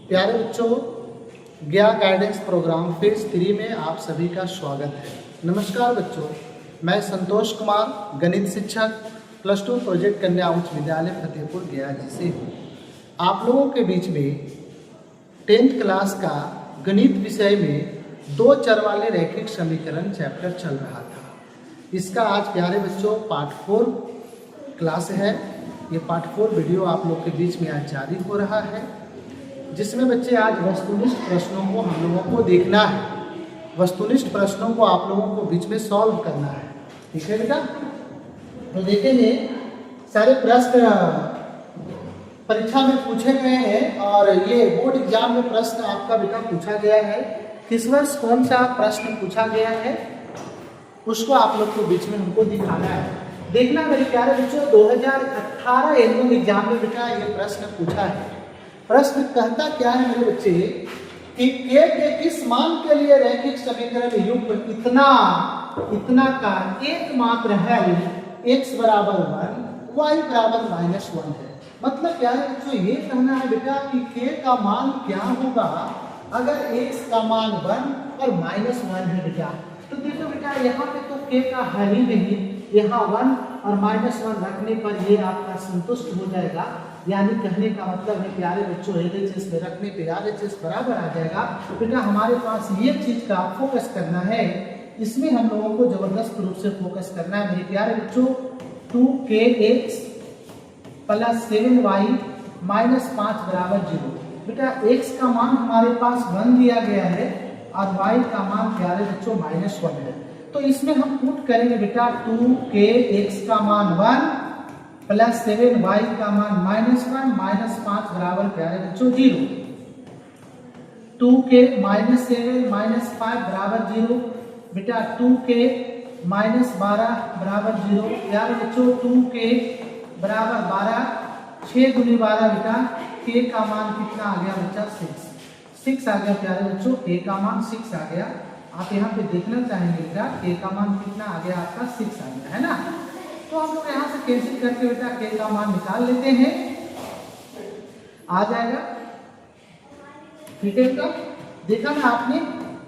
प्यारे बच्चों, ज्ञा गाइडेंस प्रोग्राम फेज 3 में आप सभी का स्वागत है। नमस्कार बच्चों, मैं संतोष कुमार, गणित शिक्षक, +2 प्रोजेक्ट कन्या उच्च विद्यालय फतेहपुर गया जी से आप लोगों के बीच में 10th क्लास का गणित विषय में 2 चर वाले रैखिक समीकरण चैप्टर चल रहा था। इसका आज प्यारे बच्चों पार्ट 4 क्लास है। ये पार्ट 4 वीडियो आप लोग के बीच में आज जारी हो रहा है, जिसमें बच्चे आज वस्तुनिष्ठ प्रश्नों को हम लोगों को देखना है। वस्तुनिष्ठ प्रश्नों को आप लोगों को बीच में सॉल्व करना है, ठीक है बेटा। तो देखेंगे सारे प्रश्न परीक्षा में पूछे गए हैं और ये बोर्ड एग्जाम में प्रश्न आपका बेटा पूछा गया है। किस वर्ष कौन सा प्रश्न पूछा गया है उसको आप लोग को बीच में हमको दिखाना है। देखना मेरे प्यारे बच्चों, 2018 एनुअल एग्जाम में बेटा ये प्रश्न पूछा है। प्रश्न कहता क्या है मेरे बच्चे कि k के किस मान के लिए रैखिक समीकरण युग्म इतना का एकमात्र हल x बराबर 1 y बराबर -1 है। मतलब क्या है बच्चों, ये कहना है बेटा कि k का मान क्या होगा अगर x का मान 1 और -1 है बेटा। तो देखो बेटा, यहाँ पे तो k का हल ही नहीं, यहाँ 1 और -1 रखने पर ये आपका संतुष्ट हो जाएगा। यानी कहने का मतलब है प्यारे बच्चों, LHS में रखने पे RHS बराबर आ जाएगा। बेटा हमारे पास ये चीज का फोकस करना है, इसमें हम लोगों को जबरदस्त रूप से फोकस करना है मेरे प्यारे बच्चों। 2kx + 7y - 5 बराबर 0। बेटा x का मान हमारे पास 1 दिया गया है और y का मान प्यारे बच्चों -1 है। तो इसमें हम पुट करेंगे बेटा 2kx का मान 1 + 7y का मान -1 - 5 बराबर प्यारे बच्चों 0। 2k - 7 - 5 बराबर 0। बेटा 2k - 12 बराबर 0। प्यारे बच्चों 2k बराबर 12, 6 दूनी 12 बेटा k का मान कितना आ गया बच्चा 6 आ गया प्यारे बच्चों, k का मान 6 आ गया। आप यहाँ पे देखना चाहेंगे बेटा k का मान कितना आ गया आपका 6 आ गया है ना। तो हम लोग यहाँ से कैंसिल करके बेटा k का मान निकाल लेते हैं, आ जाएगा, ठीक है बेटा। देखा ना आपने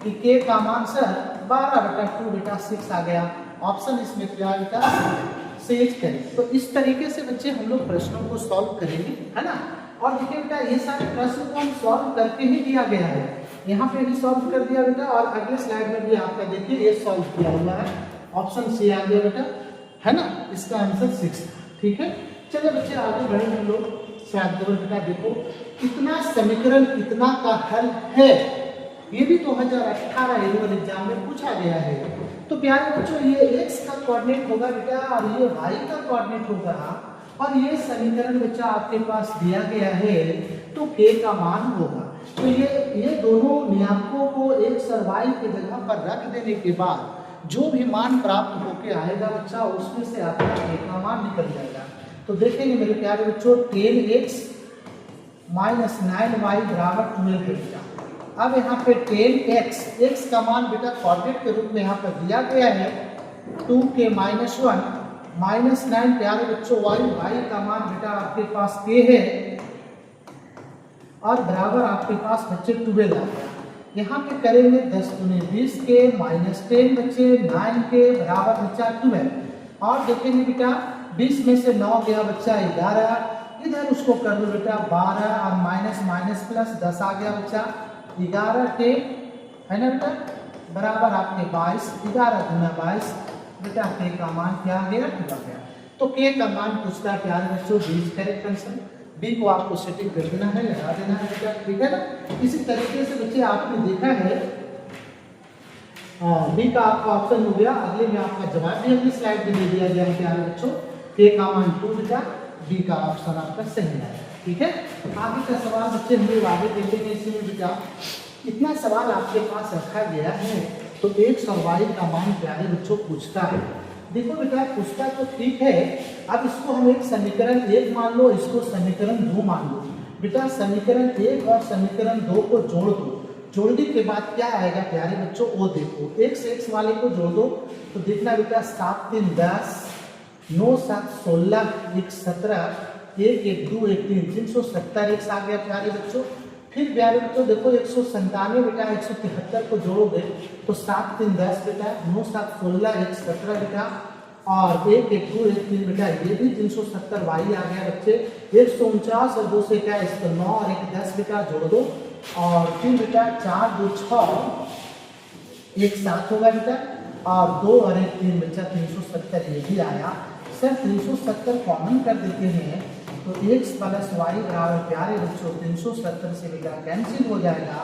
कि k का मान सर 12 बेटा 2 बेटा 6 आ गया। ऑप्शन इसमें क्या बेटा सेज करें। तो इस तरीके से बच्चे हम लोग प्रश्नों को सॉल्व करेंगे, है ना। और देखिए बेटा, ये सारे प्रश्न को हम सॉल्व करके ही दिया गया है। यहाँ पे भी सॉल्व कर दिया बेटा और अगले स्लाइड में भी आपका देखिए ये सॉल्व किया हुआ है। ऑप्शन सी आ गया बेटा, है ना। इसका आंसर 6, ठीक है। चलिए बच्चे आगे बढ़े हम लोग। स्वाद बेटा देखो, कितना समीकरण कितना का हल है, ये भी 2018 एनुअल एग्जाम में पूछा गया है। तो प्यारे बच्चों, ये x का कोऑर्डिनेट होगा बेटा और ये y का कोऑर्डिनेट होगा और ये समीकरण बच्चा आपके पास दिया गया है, तो k का मान होगा। तो ये दोनों नियमों को x और y की जगह पर रख देने के बाद जो भी मान प्राप्त होके आएगा बच्चा, उसमें से आपका k का मान निकल जाएगा। तो देखेंगे मेरे प्यारे बच्चों, 10x - 9y बराबर 12 है बेटा। अब यहाँ पे 10x, x का मान बेटा कोऑर्डिनेट के रूप में यहाँ पर दिया गया है 2k - 1 - 9 प्यारे बच्चों y का मान बेटा आपके पास k है और बराबर आपके पास बच्चे 12 आ गया। यहाँ पे करेंगे 10 दूनी 20 के -10 बच्चे 9 के बराबर बच्चा 12। और देखेंगे बेटा 20 में से 9 गया बच्चा 11, इधर उसको कर दो बेटा 12 और माइनस प्लस 10 आ गया बच्चा 11 के, है ना बेटा, बराबर आपके 22, 11 दूना 22 बेटा k का मान क्या आ गया 2 आ गया। तो k का मान पूछता है प्यारे बच्चों, B is correct answer. B को आपको सेटिंग कर देना है, लगा देना है बेटा, ठीक है ना। इसी तरीके से बच्चे आपने देखा है B का आपका ऑप्शन हो गया। अगले में आपका जवाब भी अगली स्लाइड में दे दिया गया है प्यारे बच्चों। k का मान 2 बेटा, B का ऑप्शन आपका सही है, ठीक है। आगे का सवाल बच्चे हम लोग आगे देखेंगे। इसमें बेटा इतना सवाल आपके पास रखा गया है, तो x और y का मान प्यारे बच्चों पूछता है। देखो बेटा पूछता तो ठीक है, अब इसको हम एक समीकरण 1 मान लो, इसको समीकरण 2 मान लो। बेटा समीकरण 1 और समीकरण 2 को जोड़ दो, जोड़ने के बाद क्या आएगा प्यारे बच्चों, वो देखो x वाले को जोड़ दो तो देखना बेटा 7 3 10, 9 7 16, 1 17, 1 1 2 1 3, 370 x आ गया प्यारे बच्चों। फिर प्यारे बच्चों देखो 197 बेटा 173 को जोड़ोगे तो 7 3 10 बेटा, 9 7 16 1 17 बेटा, और 1 1 2 1 3 बेटा, ये भी 370 वाई आ गया बच्चे। 149 और 2 से क्या है इसको 9 और 1 10 बेटा जोड़ दो, और फिर बेटा 4 2 6 1 7 होगा बेटा, और 2 और 1 3 बच्चा 370 ये भी आया। सर 370 कॉमन कर देते हैं तो x प्लस वाई बराबर प्यारे बच्चों 370 से बेटा कैंसिल हो जाएगा।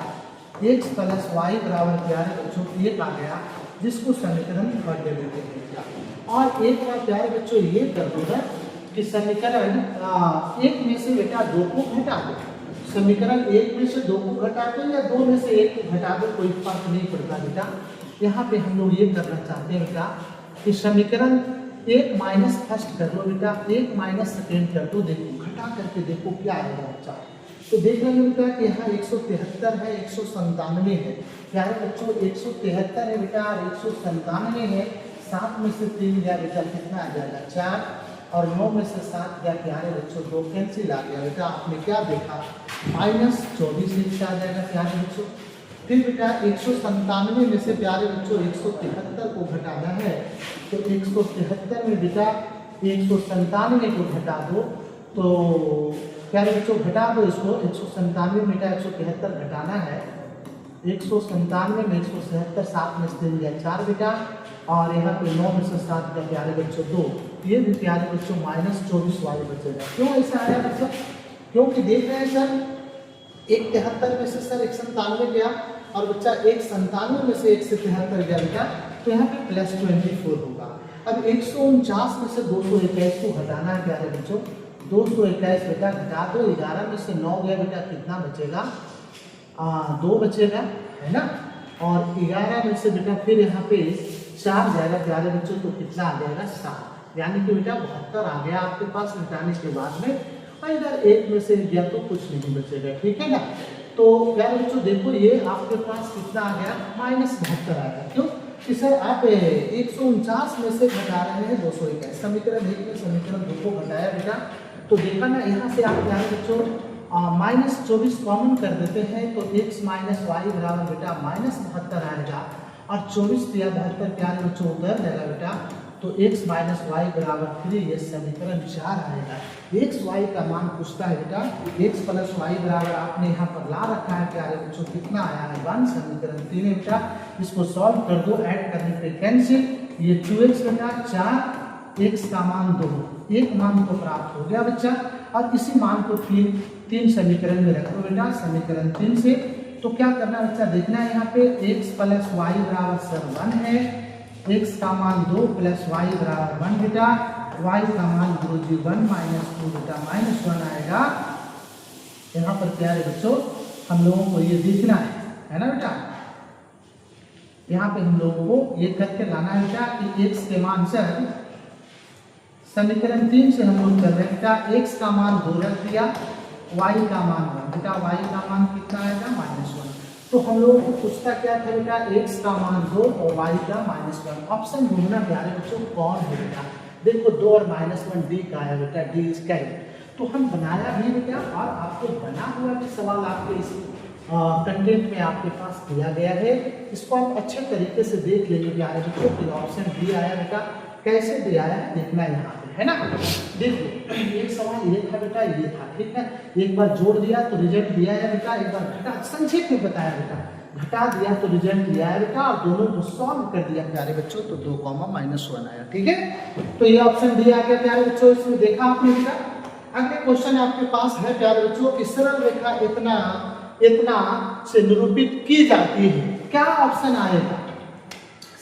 x प्लस वाई बराबर प्यारे बच्चों 1 आ गया, जिसको समीकरण थर्ड ले लेते हैं। और एक बार प्यारे बच्चों ये कर दो ना कि समीकरण 1 में से बेटा 2 को घटा दो, समीकरण 1 में से 2 को घटा दो या 2 में से 1 को घटा दो, कोई फर्क नहीं पड़ता बेटा। यहाँ पे हम लोग ये करना चाहते हैं बेटा कि समीकरण 1 माइनस फर्स्ट कर लो बेटा, 1 माइनस सेकेंड कर दो, देखो घटा करके देखो क्या आएगा बच्चा। तो देख रहे हैं बेटा कि यहाँ 173 है, 197 है, प्यारे बच्चों 173 है बेटा और 197 है। 7 में से 3 गया बेटा, कितना आ जाएगा 4, और 9 में से 7 गया प्यारे बच्चों 2 कैंसिल आ गया बेटा। आपने क्या देखा -24 आ जाएगा प्यारे बच्चों। फिर बेटा 197 में से प्यारे बच्चों 173 को घटाना है, तो 173 में बेटा 197 को घटा दो, तो प्यारे बच्चों घटा दो इसको, 197 में बेटा 173 घटाना है, 197 में 177 7 में से 3 गया 4 बेटा, और यहाँ पे 9 में से 7 का प्यारे बच्चों 2, ये भी प्यारे बच्चों -24 वाले बचेगा। क्यों ऐसा आया बच्चों? क्योंकि देख रहे हैं सर 173 में से सर 197 गया, और बच्चा 197 में से 173 गया बेटा, तो यहाँ पे +24 होगा। अब 149 में से 221 को घटाना है प्यारे बच्चों, 221 बेटा घटा दो, 11 में से 9 गया बेटा, कितना बचेगा 2 बचेगा, है ना, और 11 में से बेटा फिर यहाँ पे 4 जाएगा प्यारे बच्चों, तो कितना आ जाएगा 7, यानी कि बेटा 72 आ गया आपके पास घटाने के बाद में, और इधर 1 में से गया तो कुछ नहीं बचेगा, ठीक है ना। तो प्यारे बच्चों देखो ये आपके पास कितना आ गया -72 आ गया। क्यों कि सर आप 149 में से घटा रहे हैं 221, समीकरण 1 में समीकरण 2 को घटाया बेटा, तो देखा ना यहाँ से आप प्यारे बच्चों -24 कॉमन कर देते हैं, तो x माइनस वाई बराबर बेटा -72 आएगा, और 24 दिया 72 प्यारे बच्चों उधर जाएगा बेटा, तो x माइनस वाई बराबर 3, ये समीकरण 4 आएगा। x y का मान पूछता है बेटा, x प्लस वाई बराबर आपने यहाँ पर ला रखा है प्यारे बच्चों, कितना आया है 1, समीकरण 3 है बेटा। इसको सॉल्व कर दो, ऐड करने पे कैंसिल, ये 2x बेटा 4, x का मान 2, एक मान तो प्राप्त हो गया बच्चा, और इसी मान को 3 समीकरण में रखो बेटा, समीकरण 3 से। तो क्या करना बच्चा, देखना है यहाँ पे x प्लस वाई बराबर सर 1 है, x का मान 2 प्लस वाई बराबर 1 बेटा, y का मान गुरुजी 1 - 2 बेटा -1 आएगा। यहाँ पर प्यारे बच्चों हम लोगों को ये देखना है ना बेटा, यहाँ पे हम लोगों को ये करके लाना है बेटा कि x के मान से समीकरण 3 से हम लोग कर रहे हैं बेटा, x का मान 2 रख दिया, y का मान 1 बेटा, y का मान कितना आएगा -1। तो हम लोगों को पूछता क्या था बेटा, x का मान 2 और y का -1। ऑप्शन ढूंढना प्यारे बच्चों कौन है बेटा, देखो 2 और -1 डी का है बेटा, डी इज करेक्ट। तो हम बनाया भी बेटा, और आपको बना हुआ भी सवाल आपके इस कंटेंट में आपके पास दिया गया है, इसको आप अच्छे तरीके से देख लेंगे प्यारे बच्चों। फिर ऑप्शन डी आया बेटा, कैसे दिया है देखना यहाँ पे, है ना। देखो एक सवाल ये था बेटा, ये था, ठीक है, एक बार जोड़ दिया तो रिजल्ट दिया है बेटा, एक बार घटा, संक्षेप में बताया बेटा, घटा दिया तो रिजल्ट दिया है बेटा, और दोनों को सॉल्व कर दिया प्यारे बच्चों, तो 2, -1 आया, ठीक है। तो ये ऑप्शन डी आ गया प्यारे बच्चों, इसमें देखा आपने बेटा। अगले क्वेश्चन आपके पास है प्यारे बच्चों कि सरल रेखा इतना से निरूपित की जाती है, क्या ऑप्शन आएगा,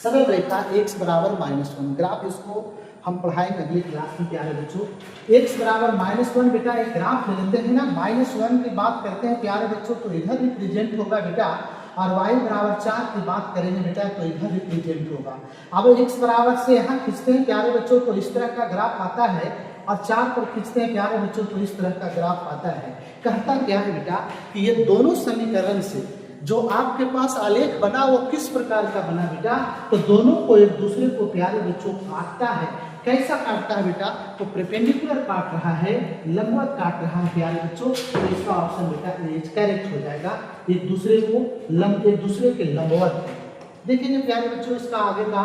सरल रेखा x बराबर -1, ग्राफ इसको हम पढ़ाएंगे अगली क्लास में प्यारे बच्चों। x बराबर -1 बेटा एक ग्राफ ले लेते हैं ना, -1 की बात करते हैं प्यारे बच्चों, तो इधर रिप्रेजेंट होगा बेटा, और y बराबर 4 की बात करेंगे बेटा, तो इधर रिप्रेजेंट होगा। अब x बराबर से यहाँ खींचते हैं प्यारे बच्चों, तो इस तरह का ग्राफ आता है, और 4 पर खींचते हैं प्यारे बच्चों, तो इस तरह का ग्राफ आता है। कहता क्या है बेटा कि ये दोनों समीकरण से जो आपके पास आलेख बना वो किस प्रकार का बना बेटा, तो दोनों को एक दूसरे को प्यारे बच्चों काटता है, कैसा काटता है बेटा, तो परपेंडिकुलर काट रहा है, लंबवत काट रहा है प्यारे बच्चों, तो इसका ऑप्शन बेटा ए करेक्ट हो जाएगा। एक दूसरे के लंबवत। देखिए प्यारे बच्चों, इसका आगे का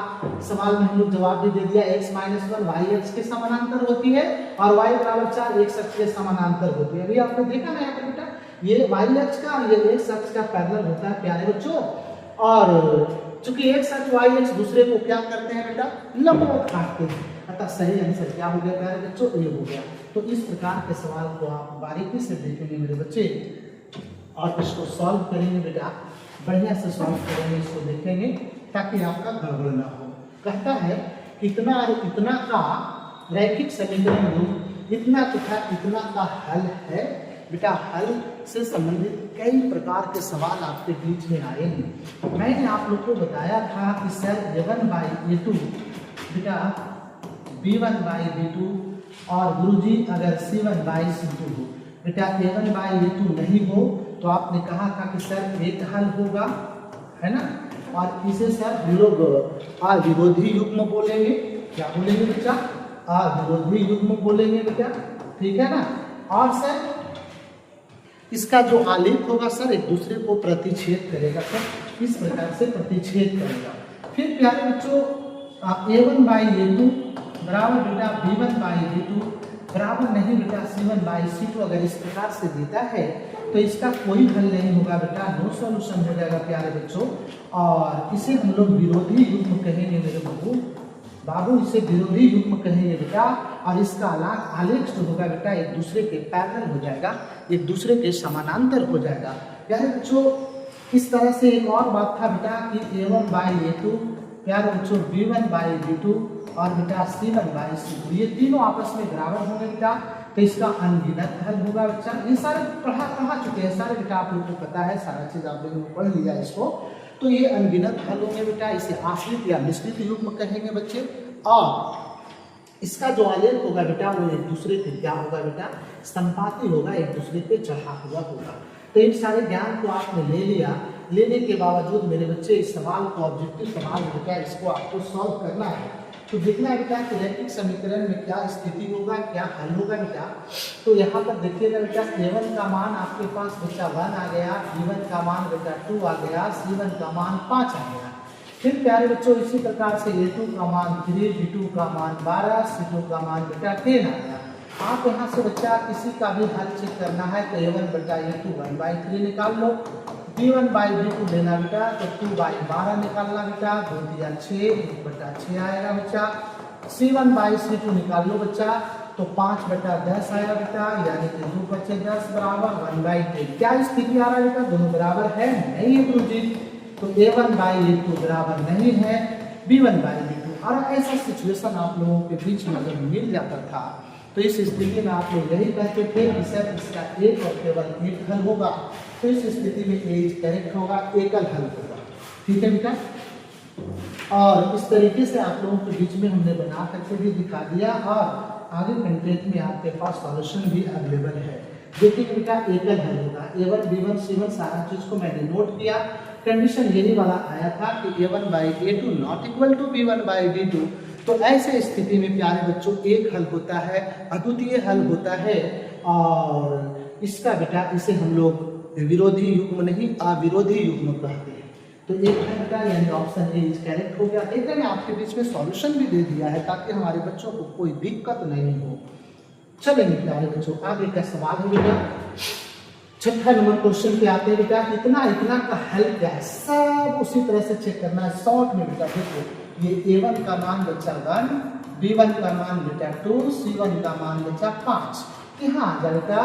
सवाल में हम लोग जवाब भी दे दिया, x - 1 y अक्ष के समानांतर होती है और y = 4 x अक्ष के समानांतर होती है। अभी आपने देखा ना यहाँ पर बेटा, ये y अक्ष का और ये x अक्ष का पैरेलल होता है प्यारे बच्चों, और चूंकि x अक्ष y अक्ष दूसरे को क्या करते हैं बेटा, लंबवत काटते हैं, अतः सही आंसर क्या हो गया प्यारे बच्चों, ये हो गया। तो इस प्रकार के सवाल को आप बारीकी से देखेंगे मेरे बच्चे और इसको सॉल्व करेंगे बेटा, बढ़िया से सॉल्व करेंगे, इसको देखेंगे ताकि आपका गड़बड़ ना हो। कहता है इतना और इतना का रैखिक समीकरण रूप इतना तथा इतना का हल है। बेटा हल से संबंधित कई प्रकार के सवाल आपके बीच में आए हैं। मैंने आप लोग को बताया था कि सर a1/a2 बेटा b1/b2 और गुरुजी अगर c1/c2 हो, बेटा a1/a2 नहीं हो तो आपने कहा था कि सर एक हल होगा, है ना, और इसे सर हम लोग अविरोधी युग्म बोलेंगे। क्या बोलेंगे बच्चा, अविरोधी युग्म बोलेंगे बेटा, ठीक है ना। और सर इसका जो आलेख होगा सर एक दूसरे को प्रतिच्छेद करेगा, सर इस प्रकार से प्रतिच्छेद करेगा। फिर प्यारे बच्चों a1/a2 बराबर बेटा b1/b2 बराबर नहीं बेटा c1/c2 अगर इस प्रकार से देता है तो इसका कोई हल नहीं होगा बेटा, नो सॉल्यूशन हो जाएगा प्यारे बच्चों। और इसे हम लोग विरोधी युग्म कहेंगे मेरे बाबू, इसे विरोधी युग्म कहेंगे बेटा। और इसका आलेख जो होगा बेटा एक दूसरे के पैरेलल हो जाएगा, एक दूसरे के समानांतर हो जाएगा प्यारे बच्चों। इस तरह से एक और बात था बेटा कि a1/a2 प्यारे बच्चों b1/b2 और बेटा c1/c2 ये तीनों आपस में बराबर होंगे बेटा, तो इसका अनगिनत हल होगा बच्चा। ये सारे पढ़ा चुके हैं सारे बेटा, आप लोगों को पता है, सारा चीज आप लोगों ने पढ़ लिया इसको। तो ये अनगिनत हल होंगे बेटा, इसे आश्रित या मिश्रित युग्म कहेंगे बच्चे। और इसका जो आलेख होगा बेटा वो एक दूसरे के क्या होगा बेटा, संपाती होगा, एक दूसरे पे चढ़ा हुआ होगा। तो इन सारे ज्ञान को आपने ले लिया, लेने के बावजूद मेरे बच्चे इस सवाल को ऑब्जेक्टिव सवाल बेटा इसको आपको सॉल्व करना है। तो देखना है बेटा कि रैखिक समीकरण में क्या स्थिति होगा, क्या हल होगा बेटा। तो यहाँ पर देखिएगा बेटा a1 का मान आपके पास बेटा 1 आ गया, b1 का मान बेटा 2 आ गया, c1 का मान 5 आ गया। फिर प्यारे बच्चों इसी प्रकार से a2 का मान 3, b2 का मान 12, c2 का मान बेटा 10 आ गया। आप यहाँ से बच्चा किसी का भी हल चेक करना है तो a1 बटा a2 1/3 निकाल लो, b1/b2 लेना बेटा तो 2/12 निकालना बेटा, 2 दिया 6, 1/6 आएगा बच्चा। c1/c2 निकाल लो बच्चा तो 5/10 आया बेटा, यानी कि 2 बचे 10 बराबर 1/10। क्या स्थिति आ रहा है बेटा, दोनों बराबर है, नहीं है गुरुजी, तो a1/a2 बराबर नहीं है b1/b2। और ऐसा सिचुएशन आप लोगों के बीच में अगर मिल जाता था तो इस स्थिति में आप लोग यही कहते थे कि सर इसका एक और केवल एक हल होगा, तो इस स्थिति में ए करेक्ट होगा, एकल हल होगा, ठीक है बेटा। और इस तरीके से आप लोगों के बीच में हमने बना करके भी दिखा दिया और आगे कंटेंट में आपके पास सॉल्यूशन भी अवेलेबल है। देखिए बेटा एकल हल होगा, a1 b1 c1 सारा चीज को मैंने नोट किया। कंडीशन यही वाला आया था कि a1/a2 not equal to b1/b2। तो ऐसे स्थिति में प्यारे बच्चों एक हल होता है, अद्वितीय हल होता है, और इसका बेटा इसे हम लोग विरोधी युग्म नहीं अविरोधी युग्म कहते हैं। तो एक है बेटा यानी ऑप्शन ए इज करेक्ट हो गया। एक मैंने आपके बीच में सॉल्यूशन भी दे दिया है ताकि हमारे बच्चों को कोई दिक्कत नहीं हो। चलेंगे प्यारे बच्चों आगे का सवाल है बेटा, 6ठा नंबर क्वेश्चन पे आते हैं बेटा। इतना इतना का हल क्या है, सब उसी तरह से चेक करना है शॉर्ट में बेटा। देखो ये a1 का मान बच्चा 1, b1 का मान बेटा 2, c1 का मान बच्चा 5। यहाँ आ जाएगा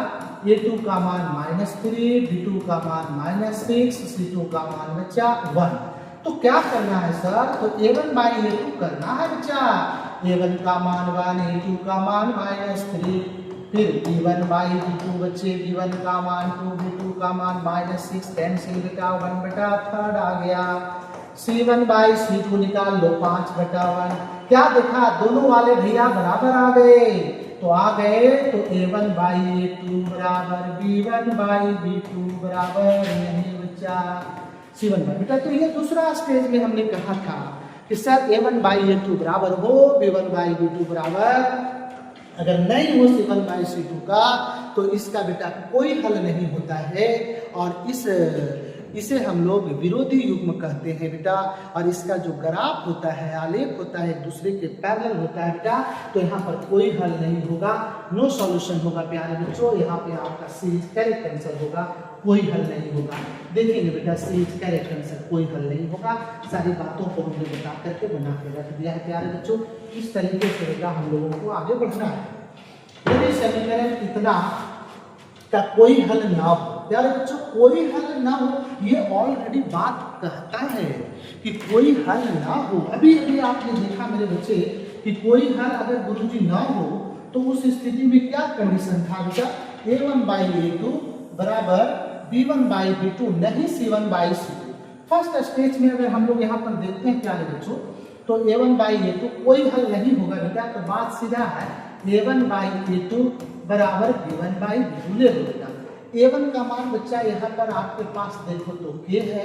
a2 का मान -3, b2 का मान -6, c2 का मान बच्चा 1। तो क्या करना है सर, तो a1/a2 करना है बच्चा। a1 का मान 1, a2 का मान -3, फिर b1/b2 बच्चे, b1 का मान 2, b2 का मान -6, कैंसिल बेटा 1/3 आ गया। c1/c2 निकाल लो 5/1। क्या देखा, दोनों वाले भैया बराबर आ गए, तो आ गए तो a1/a2 बराबर b1/b2 बराबर नहीं बच्चा c1 बेटा। तो ये दूसरा स्टेज में हमने कहा था कि सर a1/a2 बराबर हो b1/b2 बराबर, अगर नहीं हो c1/c2 का तो इसका बेटा कोई हल नहीं होता है, और इसे हम लोग विरोधी युग्म कहते हैं बेटा। और इसका जो ग्राफ होता है, आलेख होता है, एक दूसरे के पैरेलल होता है बेटा, तो यहाँ पर कोई हल नहीं होगा, नो सॉल्यूशन होगा प्यारे बच्चों। यहाँ पे आपका सी इज करेक्ट आंसर होगा, कोई हल नहीं होगा। देखेंगे बेटा सी इज करेक्ट आंसर, कोई हल नहीं होगा। सारी बातों को हमने बता करके बना के रख दिया है प्यारे बच्चों। इस तरीके से बेटा हम लोगों को आगे बढ़ना है। यदि समीकरण इतना का कोई हल ना हो प्यारे बच्चों, कोई हल ना हो, ये ऑलरेडी बात कहता है कि कोई हल ना हो। अभी अभी आपने देखा मेरे बच्चे कि कोई हल अगर गुरुजी ना हो तो उस स्थिति में क्या कंडीशन था बेटा, a1/a2 बराबर b1/b2, नहीं c1/c2। फर्स्ट स्टेज में अगर हम लोग यहाँ पर देखते हैं प्यारे बच्चों, तो a1/a2 कोई हल नहीं होगा बेटा, तो बात सीधा है a1/a2 बराबर b1/b2 ले लो बेटा। a1 का मान बच्चा यहाँ पर आपके पास देखो तो k है,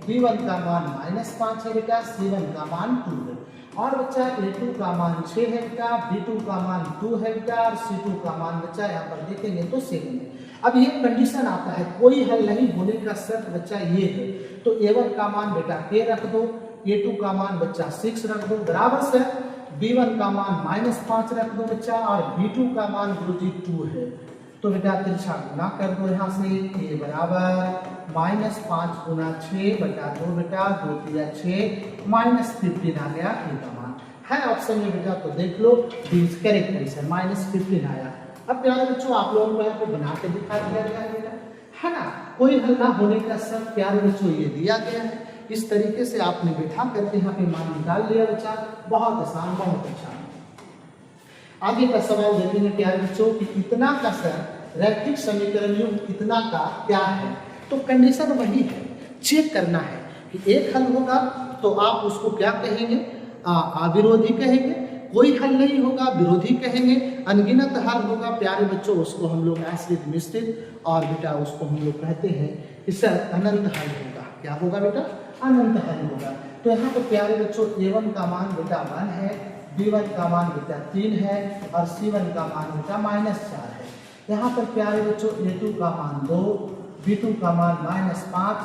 b1 का मान -5 है बेटा, c1 का मान 2 है, और बच्चा a2 का मान 6 है बेटा, b2 का मान 2 है बेटा, और c2 का मान बच्चा यहाँ पर देखेंगे तो 7 है। अब ये कंडीशन आता है, कोई हल नहीं होने का शर्त बच्चा ये है, तो a1 का मान बेटा k रख दो, a2 का मान बच्चा 6 रख दो, बराबर से b1 का मान -5 रख दो बच्चा, और b2 का मान गुरुजी 2 है। तो बेटा तिरछा गुना कर दो यहाँ से, a बराबर -5 गुना 6 बटा 2 बेटा, 2 3 6 -15 आ गया a का मान है ऑप्शन में बेटा। तो देख लो दिस करेक्ट आंसर -15 आया। अब प्यारे बच्चों आप लोगों को यहाँ पे बना के दिखा दिया गया है बेटा, है ना। कोई हल ना होने का शर्त प्यारे बच्चों ये दिया गया है। इस तरीके से आपने बिठा करके यहाँ पे मान निकाल लिया बच्चा, बहुत आसान, बहुत अच्छा। आगे का सवाल देखेंगे प्यारे बच्चों कि इतना का सर रैखिक समीकरण युग्म इतना का क्या है। तो कंडीशन वही है, चेक करना है कि एक हल होगा तो आप उसको क्या कहेंगे, अविरोधी कहेंगे, कोई हल नहीं होगा विरोधी कहेंगे, अनगिनत हल होगा प्यारे बच्चों उसको हम लोग आश्रित मिश्रित, और बेटा उसको हम लोग कहते हैं कि सर अनंत हल होगा। क्या होगा बेटा, अनंत हल होगा। तो यहाँ पर प्यारे बच्चों a1 का मान बेटा 1 है, b1 का मान बेटा 3 है, और c1 का मान बेटा -4 है। यहाँ पर प्यारे बच्चों a2 का मान 2, b2 का मान -5,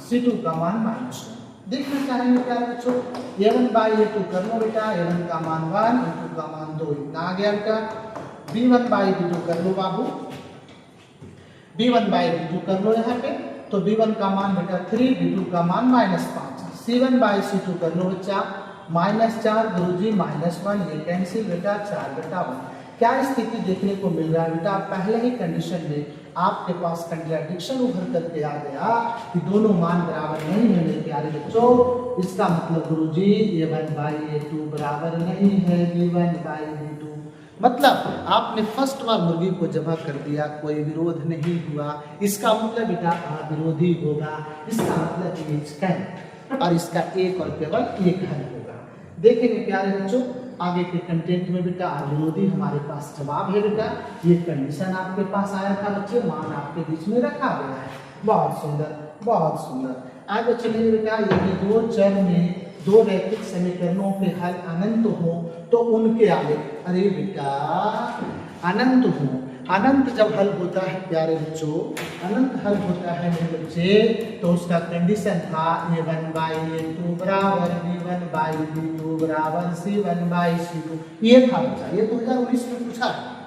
c2 का मान -1। देखना चाहेंगे प्यारे बच्चों a1/a2 कर लो बेटा, a1 का मान 1, a2 का मान 2, इतना आ गया बेटा। b1/b2 कर लो बाबू, b1/b2 कर लो यहाँ पे, तो b1 का मान बेटा 3, b2 का मान -5, c1/c2 कर लो बच्चा -4 गुरुजी -1, ये कैंसिल बेटा, 4 बेटा 1। क्या स्थिति देखने को मिल रहा है बेटा, पहले ही कंडीशन में आपके पास कंट्राडिक्शन उभर करके आ गया कि दोनों मान बराबर नहीं है मेरे प्यारे बच्चों। इसका मतलब गुरुजी a1/a2 बराबर नहीं है b1/b2। मतलब आपने फर्स्ट बार मुर्गी को जमा कर दिया, कोई विरोध नहीं हुआ, इसका मतलब बेटा अविरोधी होगा, इसका मतलब ये कैन, और इसका एक और केवल एक हल होगा। देखेंगे प्यारे बच्चों आगे के कंटेंट में बेटा अविरोधी हमारे पास जवाब है बेटा। ये कंडीशन आपके पास आया था बच्चे, मान आपके बीच में रखा गया है। बहुत सुंदर, बहुत सुंदर। आगे चलिए बेटा, यदि दो चर में दो रैखिक समीकरणों के हल अनंत हो तो उनके आलेख, अरे बेटा अनंत हो, अनंत जब हल होता है प्यारे बच्चों, अनंत हल होता है मेरे बच्चे, तो उसका कंडीशन था a1/a2 बराबर b1/b2 बराबर c1/c2। ये था बच्चा, ये 2019 में पूछा है।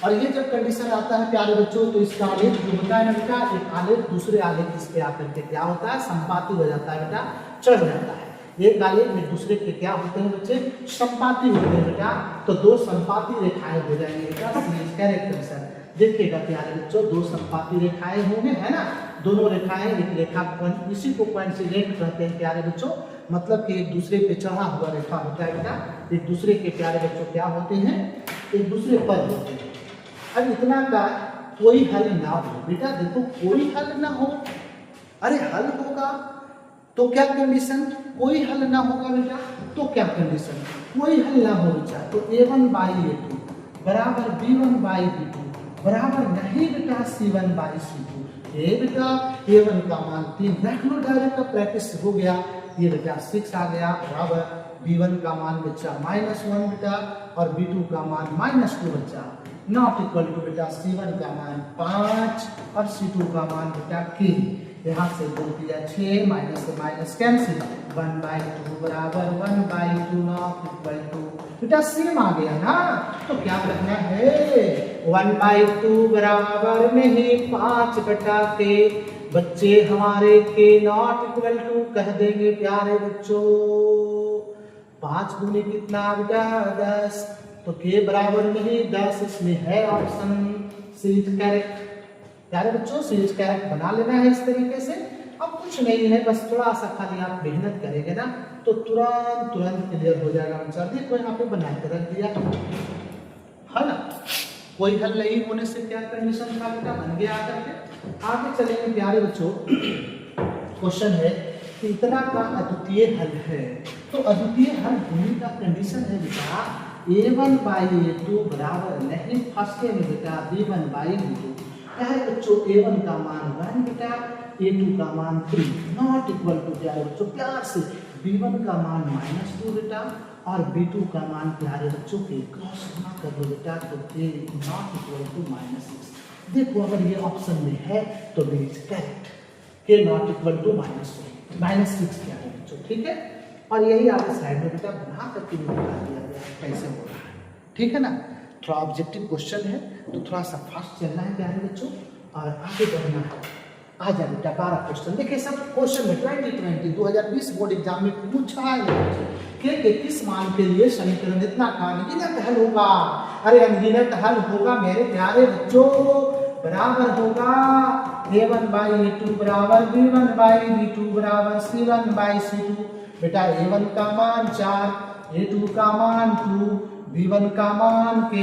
और ये जब कंडीशन आता है प्यारे बच्चों तो इसका आलेख जो होता है बेटा, एक आलेख दूसरे आलेख इस पे आकर के क्या होता है, संपाती हो जाता है बेटा, चढ़ जाता है। एक आलेख में दूसरे के क्या होते हैं बच्चे, संपाती होते हैं बेटा। तो दो संपाती रेखाएं हो जाएंगे बेटा, करेक्ट आंसर। देखिएगा प्यारे बच्चों, दो संपाती रेखाएं होंगे, है ना। दोनों रेखाएं एक रेखा पॉइंट, इसी को कोइंसिडेंट कहते हैं प्यारे बच्चों। मतलब कि एक दूसरे पे चढ़ा हुआ रेखा होता है बेटा, एक दूसरे के प्यारे बच्चों क्या होते हैं, एक दूसरे पर होते हैं। अब इतना का कोई हल ना हो बेटा, देखो कोई हल ना हो, अरे हल होगा तो क्या कंडीशन, कोई हल ना होगा बेटा तो क्या कंडीशन, कोई हल ना हो बेटा, तो a1/a2 बराबर b1/b2 बराबर नहीं बेटा c1/c2। बेटा a1 का मान 3 रख लो, डायरेक्ट प्रैक्टिस हो गया। ये बेटा 6 आ गया बराबर b1 का मान बच्चा -1 बेटा और b2 का मान -2 बच्चा नॉट इक्वल टू बेटा c1 का मान 5 और c2 का मान बेटा k। यहाँ से बोल दिया 6 माइनस से माइनस कैंसिल 1/2 बराबर 1/2 नॉट इक्वल टू बेटा सेम आ गया ना, तो क्या करना है 1/2 बराबर नहीं 5 बटा के बच्चे हमारे के नॉट इक्वल टू कह देंगे प्यारे बच्चों 5 दूनी कितना बेटा 10, तो के बराबर नहीं 10 इसमें है ऑप्शन सी इज करेक्ट। प्यारे बच्चों सी इज करेक्ट बना लेना है इस तरीके से। अब कुछ नहीं है, बस थोड़ा सा खाली आप मेहनत करेंगे ना तो तुरंत क्लियर हो जाएगा आंसर। देखो यहाँ पे बना के रख दिया है ना, कोई हल नहीं होने से क्या कंडीशन था बेटा बन गया आकर के। आगे चलेंगे प्यारे बच्चों, क्वेश्चन है कि इतना का अद्वितीय हल है, तो अद्वितीय हल होने का कंडीशन है बेटा a1/a2 बराबर नहीं फर्स्ट में बेटा b1/b2 है बच्चों a1 का मान 1 बेटा a2 का मान 3 नॉट इक्वल टू प्यारे बच्चों प्यार से b1 का मान -2 बेटा और b2 का मान प्यारे बच्चों के क्रॉस गुना कर दो बेटा तो k नॉट इक्वल टू -6। देखो अगर ये ऑप्शन में है तो B is correct, k not equal to -6 क्या है बच्चों, ठीक है। और यही आपके साइड में बेटा बना करके भी बता दिया गया कैसे हो रहा है, ठीक है ना। थोड़ा ऑब्जेक्टिव क्वेश्चन है तो थोड़ा सा फास्ट चलना है प्यारे बच्चों और आगे बढ़ना है। आ जाए बेटा 12 क्वेश्चन देखिए, सब क्वेश्चन में 2020 बोर्ड एग्जाम में पूछा है के किस मान के लिए समीकरण इतना का अनगिनत हल होगा। अरे अनगिनत हल होगा मेरे प्यारे बच्चों, बराबर होगा a1/a2 बराबर b1/b2 बराबर c1/c2। बेटा a1 का मान 4, a2 का मान 2, b1 का मान k,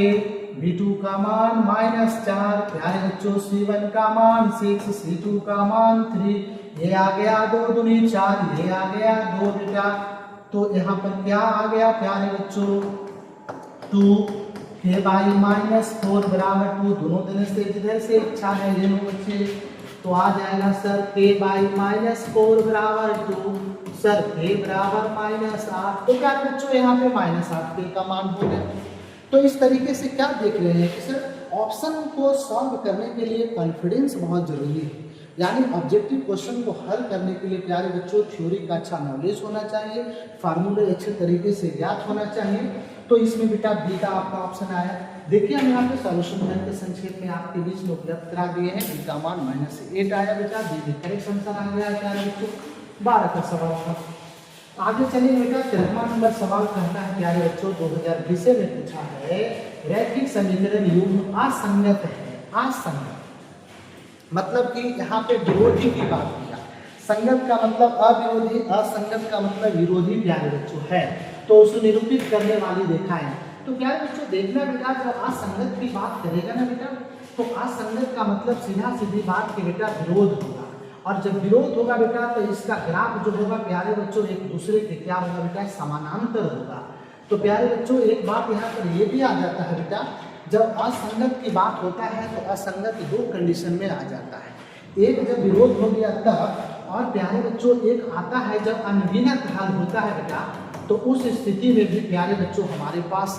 b2 का मान -4 प्यारे बच्चों c1 का मान 6, c2 का मान 3। ये आ गया 2 दूनी 4, ये आ गया 2 बेटा, तो यहाँ पर क्या आ गया प्यारे बच्चों 2 k/-4 बराबर 2, दोनों तरह से इधर से इच्छा है ले लो बच्चे, तो आ जाएगा सर k/-4 बराबर 2 सर k बराबर -8, तो क्या बच्चों यहाँ पे -8 k का मान हो गया। तो इस तरीके से क्या देख रहे हैं कि सर ऑप्शन को सॉल्व करने के लिए कॉन्फिडेंस बहुत जरूरी है, यानी ऑब्जेक्टिव क्वेश्चन को हल करने के लिए प्यारे बच्चों थ्योरी का अच्छा नॉलेज होना चाहिए, फार्मूले अच्छे तरीके से ज्ञात होना चाहिए। तो इसमें बेटा बी का आपका ऑप्शन आया। देखिए हम यहाँ पे सॉल्यूशन करके संक्षेप में आपके बीच में उपलब्ध करा दिए हैं। बी का मान -8 आया बेटा, बी करेक्ट आंसर आ गया प्यारे बच्चों। 12 का सवाल था। आगे चलिए बेटा 13वां नंबर सवाल कहता है प्यारे बच्चों 2020 में पूछा है रैखिक समीकरण युग्म असंगत है। असंगत मतलब कि यहाँ पे विरोधी की बात किया, संगत का मतलब अविरोधी, असंगत का मतलब विरोधी प्यारे बच्चों है, तो उसे निरूपित करने वाली रेखा है। तो प्यारे बच्चों देखना बेटा जब असंगत की बात करेगा ना बेटा तो असंगत का मतलब सीधा सीधी बात के बेटा विरोध होगा, और जब विरोध होगा बेटा तो इसका ग्राफ जो होगा प्यारे बच्चों एक दूसरे के क्या होगा बेटा समानांतर होगा। तो प्यारे बच्चों एक बात यहाँ पर ये भी आ जाता है बेटा जब असंगत की बात होता है तो असंगत 2 कंडीशन में आ जाता है, एक जब विरोध हो गया तब, और प्यारे बच्चों एक आता है जब अनगिनत हल होता है बेटा, तो उस स्थिति में भी प्यारे बच्चों हमारे पास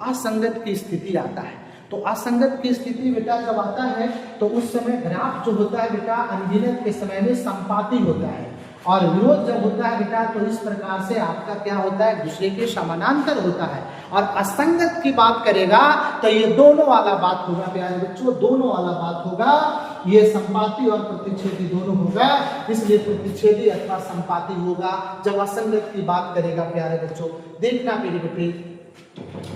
असंगत की स्थिति आता है। तो असंगत की स्थिति बेटा जब आता है तो उस समय ग्राफ जो होता है बेटा अनगिनत के समय में संपाती होता है, और विरोध जब होता है बेटा तो इस प्रकार से आपका क्या होता है दूसरे के समानांतर होता है। और असंगत की बात करेगा तो ये दोनों वाला बात होगा प्यारे बच्चों, दोनों वाला बात होगा, ये संपाती और प्रतिच्छेदी दोनों होगा, इसलिए प्रतिच्छेदी अथवा संपाती होगा जब असंगत की बात करेगा प्यारे बच्चों। देखना मेरे बेटे,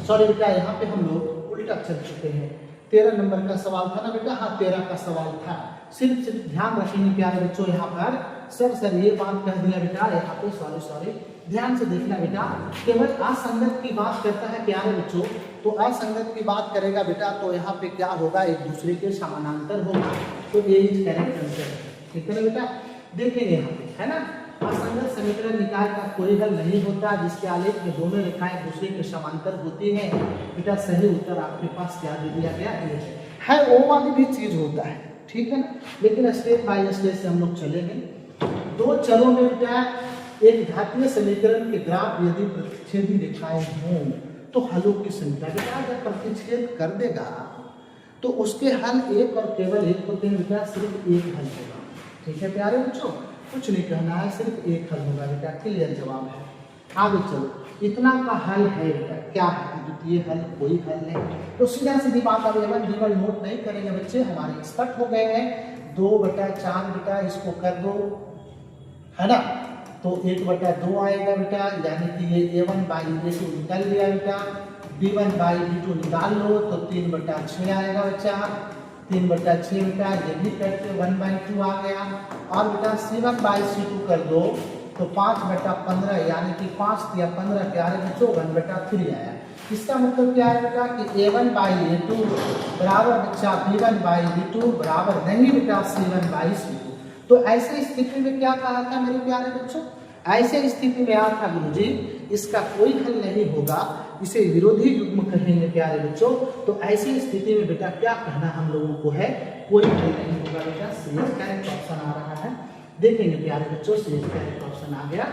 सॉरी बेटा यहाँ पे हम लोग उल्टा चल चुके हैं। 13 नंबर का सवाल था ना बेटा, हाँ 13 का सवाल था। सिर्फ ध्यान रखेंगे प्यारे बच्चों यहाँ पर सर ये बात कह दिया बेटा यहाँ पे, सॉरी ध्यान से देखना बेटा, केवल असंगत की बात करता है प्यारे बच्चों, तो असंगत की बात करेगा बेटा तो यहाँ पे क्या होगा एक दूसरे के समानांतर होगा, तो ये इज करेक्ट आंसर, ठीक है ना बेटा। देखेंगे यहाँ पे है ना, असंगत समीकरण निकाय का कोई हल नहीं होता जिसके आलेख में दोनों रेखाएं दूसरे के समांतर होती हैं। बेटा सही उत्तर आपके पास क्या दे दिया गया है, वो वाली भी चीज होता है, ठीक है ना। लेकिन स्टेप बाय स्टेप से हम लोग चलेंगे। 2 चरों में बेटा एक घातीय समीकरण के ग्राफ यदि प्रतिच्छेदी रेखाएं हों तो हलों की संख्या, बेटा जब प्रतिच्छेद कर देगा तो उसके हल एक और केवल एक होते हैं बेटा, सिर्फ एक हल होगा। ठीक है प्यारे बच्चों, कुछ नहीं कहना है, सिर्फ एक हल होगा बेटा, क्लियर जवाब है। आगे चलो, इतना का हल है बेटा, क्या है द्वितीय हल, कोई हल नहीं। तो सीधा सीधी बात, अब एवं जीवन नोट नहीं करेंगे बच्चे, हमारे एक्सपर्ट हो गए हैं। 2/4 बेटा इसको कर दो, है ना, तो 1/2 आएगा बेटा, यानी कि ये a1/a2 निकल गया बेटा। b1/b2 निकाल लो तो 3/6 आएगा बच्चा, 3/6 बेटा, ये भी करके 1/2 आ गया। और बेटा c1/c2 कर दो तो 5/15, यानी कि 5 या 15 प्यारे बच्चों 1/3 आया। इसका मतलब क्या है बेटा कि a1/a2 बराबर बच्चा b1/b2 बराबर नहीं बेटा c1/c2। तो ऐसे स्थिति में क्या कहा था मेरे प्यारे बच्चों, ऐसे स्थिति में आता गुरुजी इसका कोई हल नहीं होगा, इसे विरोधी युग्म कहेंगे प्यारे बच्चों। तो ऐसी स्थिति में बेटा क्या कहना हम लोगों को है, कोई हल नहीं होगा बेटा। सी करेक्ट ऑप्शन आ रहा है, देखेंगे प्यारे बच्चों, सी करेक्ट ऑप्शन आ गया।